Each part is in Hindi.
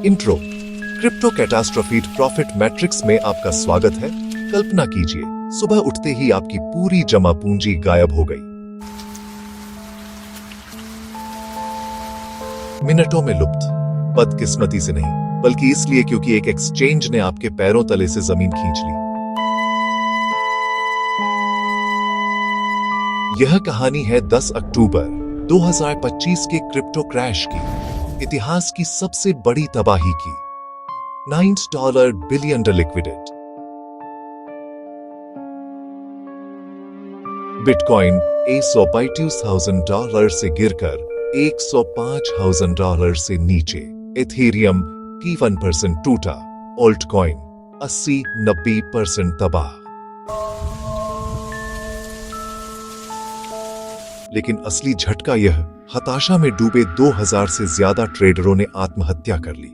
Intro. Crypto catastrophe profit matrix में आपका स्वागत है। कल्पना कीजिए, सुबह उठते ही आपकी पूरी जमा पूंजी गायब हो गई। मिनटों में लुप्त। बदकिस्मती से नहीं, बल्कि इसलिए क्योंकि एक एक्सचेंज ने आपके पैरों तले से जमीन खींच ली। यह कहानी है 10 अक्टूबर 2025 के क्रिप्टो क्रैश की, इतिहास की सबसे बड़ी तबाही की। $9 बिलियन लिक्विडेट। बिटकॉइन $122,000 से गिरकर $105,000 से नीचे। इथेरियम 1% टूटा। ऑल्टकॉइन 80-90% तबाह। लेकिन असली झटका यह, हताशा में डूबे 2000 से ज्यादा ट्रेडरों ने आत्महत्या कर ली।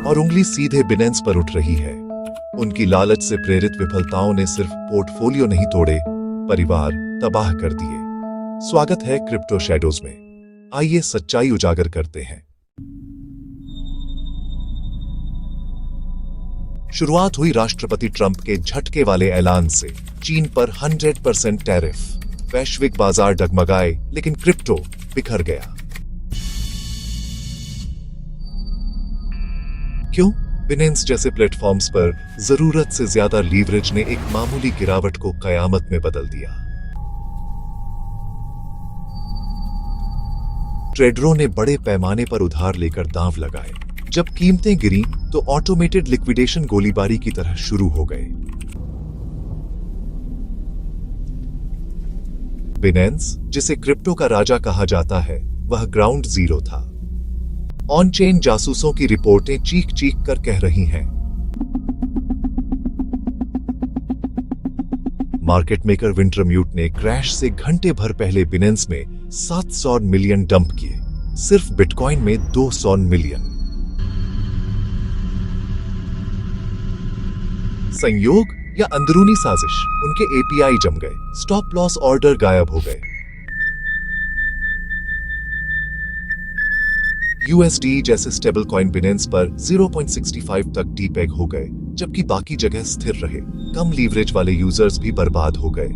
और उंगली सीधे बिनेंस पर उठ रही है। उनकी लालच से प्रेरित विफलताओं ने सिर्फ पोर्टफोलियो नहीं तोड़े, परिवार तबाह कर दिए। स्वागत है क्रिप्टो शैडोज में। आइए सच्चाई उजागर करते हैं। शुरुआत हुई राष्ट्रपति ट्रंप के झटके वाले ऐलान से। चीन पर 100% टैरिफ। वैश्विक बाजार डगमगाए, लेकिन क्रिप्टो बिखर गया। क्यों? बिनेंस जैसे प्लेटफॉर्म्स पर जरूरत से ज्यादा लीवरेज ने एक मामूली गिरावट को कयामत में बदल दिया। ट्रेडरों ने बड़े पैमाने पर उधार लेकर दांव लगाए। जब कीमतें गिरी तो ऑटोमेटेड लिक्विडेशन गोलीबारी की तरह शुरू हो गए। बिनेंस, जिसे क्रिप्टो का राजा कहा जाता है, वह ग्राउंड जीरो था। ऑन चेन जासूसों की रिपोर्टें चीख चीख कर कह रही हैं। मार्केट मेकर विंटरम्यूट ने क्रैश से घंटे भर पहले बिनेंस में 700 मिलियन डंप किए, सिर्फ बिटकॉइन में 200 मिलियन। संयोग या अंदरूनी साजिश? उनके एपीआई जम गए, स्टॉप लॉस ऑर्डर गायब हो गए। यूएसडी जैसे स्टेबल कॉइन बिनेंस पर 0.65 तक डीपेग हो गए, जबकि बाकी जगह स्थिर रहे। कम लीवरेज वाले यूजर्स भी बर्बाद हो गए।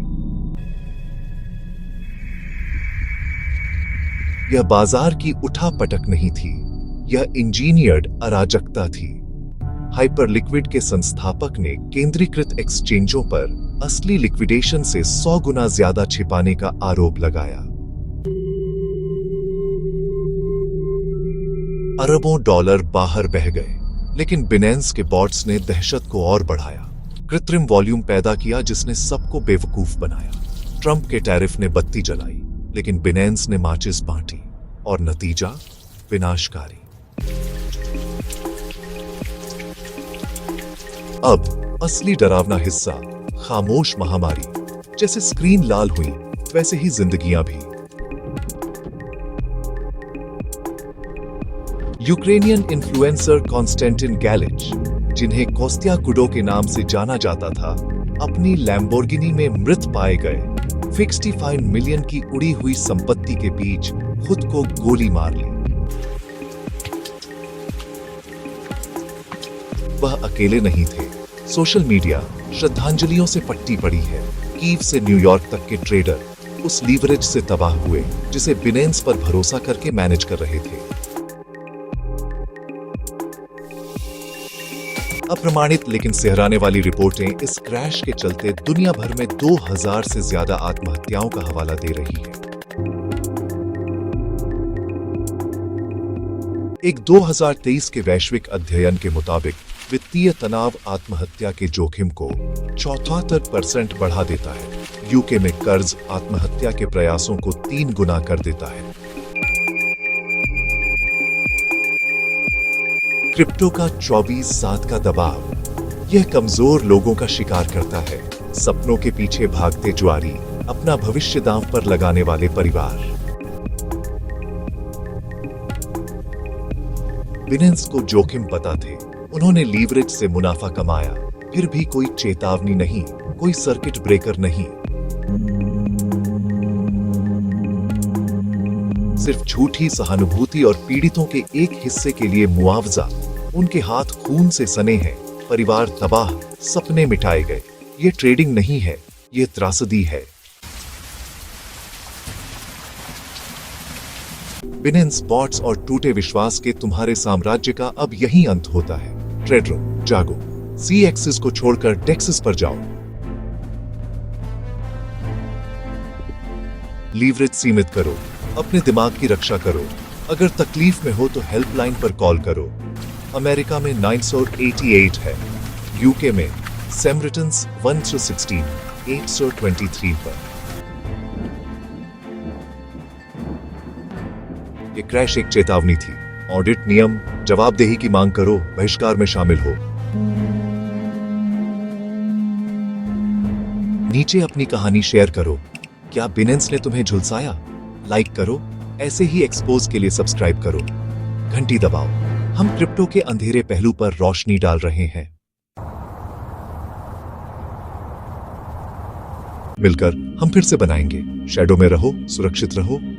यह बाजार की उठापटक नहीं थी, यह इंजीनियर्ड अराजकता थी। हाइपर लिक्विड के संस्थापक ने केंद्रीकृत एक्सचेंजों पर असली लिक्विडेशन से 100 गुना ज्यादा छिपाने का आरोप लगाया। अरबों डॉलर बाहर बह गए, लेकिन बिनेंस के बॉट्स ने दहशत को और बढ़ाया। कृत्रिम वॉल्यूम पैदा किया जिसने सबको बेवकूफ बनाया। ट्रंप के टैरिफ ने बत्ती जलाई, लेकिन बिनेंस ने माचिस बांटी, और नतीजा विनाशकारी। अब असली डरावना हिस्सा, खामोश महामारी। जैसे स्क्रीन लाल हुई, वैसे ही जिंदगियां भी। यूक्रेनियन इन्फ्लुएंसर कॉन्स्टेंटिन गैलिच, जिन्हें कोस्त्या कुडो के नाम से जाना जाता था, अपनी लैम्बोर्गिनी में मृत पाए गए। 65 मिलियन की उड़ी हुई संपत्ति के बीच खुद को गोली मार ली। वह अकेले नहीं थे। सोशल मीडिया श्रद्धांजलियों से पट्टी पड़ी है। कीव से न्यूयॉर्क तक के ट्रेडर उस लीवरेज से तबाह हुए जिसे बिनेंस पर भरोसा करके मैनेज कर रहे थे। अप्रमाणित लेकिन सिहराने वाली रिपोर्टें इस क्रैश के चलते दुनिया भर में 2000 से ज्यादा आत्महत्याओं का हवाला दे रही है। एक 2023 के वैश्विक अध्ययन के मुताबिक वित्तीय तनाव आत्महत्या के जोखिम को 74% बढ़ा देता है। यूके में कर्ज आत्महत्या के प्रयासों को 3 गुना कर देता है। क्रिप्टो का 24/7 का दबाव यह कमजोर लोगों का शिकार करता है। सपनों के पीछे भागते जुआरी, अपना भविष्य दांव पर लगाने वाले परिवार। बिनेंस को जोखिम पता थे। उन्होंने लीवरेज से मुनाफा कमाया, फिर भी कोई चेतावनी नहीं, कोई सर्किट ब्रेकर नहीं। सिर्फ झूठी सहानुभूति और पीड़ितों के एक हिस्से के लिए मुआवजा। उनके हाथ खून से सने हैं, परिवार तबाह, सपने मिटाए गए। ये ट्रेडिंग नहीं है, ये त्रासदी है। बिनेंस बॉट्स और टूटे विश्वास के तुम्हारे साम्राज्य का अब यही अंत होता है। ट्रेडरो, जागो, सी एक्सिस को छोड़कर डेक्सिस पर जाओ। लीवरेज सीमित करो, अपने दिमाग की रक्षा करो। अगर तकलीफ में हो तो हेल्पलाइन पर कॉल करो। अमेरिका में 988 है, यूके में सेमरिटन्स 116 823 पर। ये क्रैश एक चेतावनी थी। ऑडिट नियम, जवाबदेही की मांग करो, बहिष्कार में शामिल हो। नीचे अपनी कहानी शेयर करो। क्या बिनेंस ने तुम्हें झुलसाया? लाइक करो। ऐसे ही एक्सपोज के लिए सब्सक्राइब करो। घंटी दबाओ। हम क्रिप्टो के अंधेरे पहलू पर रोशनी डाल रहे हैं। मिलकर हम फिर से बनाएंगे। शैडो में रहो, सुरक्षित रहो।